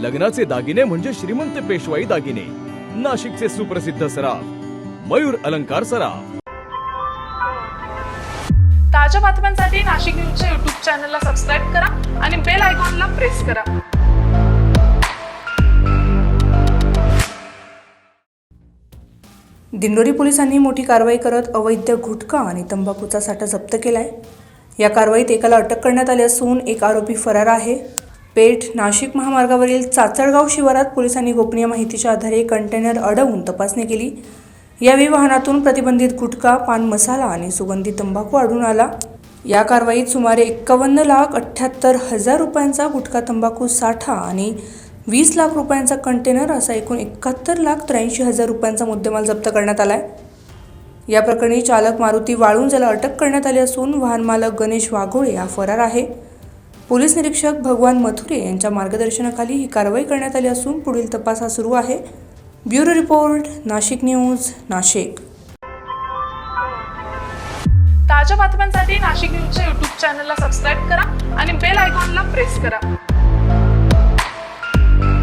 लग्नाचे दागिने म्हणजे श्रीमंत पेशवाई दागिने, नाशिकचे सुप्रसिद्ध सराफ मयूर अलंकार सराफ। ताज्या बातम्यांसाठी नाशिक न्यूजच्या YouTube चॅनलला सबस्क्राईब करा आणि बेल आयकॉनला प्रेस करा। दिंडोरी पोलिसांनी मोठी कारवाई करत अवैध गुटखा आणि तंबाखूचा साठा जप्त केलाय। या कारवाईत एकाला अटक करण्यात आली असून एक आरोपी फरार आहे। पेठ नाशिक महामार्गावरील चाचळगाव शिवारात पोलिसांनी गोपनीय माहितीच्या आधारे कंटेनर अडवून तपासणी केली। यावेळी वाहनातून प्रतिबंधित गुटखा, पान मसाला आणि सुगंधी तंबाखू आढळून आला। या कारवाईत सुमारे 51,78,000 रुपयांचा गुटखा, तंबाखू साठा आणि 20 लाख रुपयांचा कंटेनर असा एकूण 71,83,000 रुपयांचा मुद्देमाल जप्त करण्यात आलाय। या प्रकरणी चालक मारुती वाळुंज याला अटक करण्यात आली असून वाहन मालक गणेश वाघोळे हा फरार आहे। पोलीस निरीक्षक भगवान मथुरे यांच्या मार्गदर्शनाखाली ही कारवाई करण्यात आली असून पुढील तपास हा सुरू आहे। Bureau report, Nashik news, Nashik. ताज्या बातम्यांसाठी नाशिक न्यूजच्या YouTube चॅनलला सबस्क्राईब करा आणि बेल आयकॉनला प्रेस करा।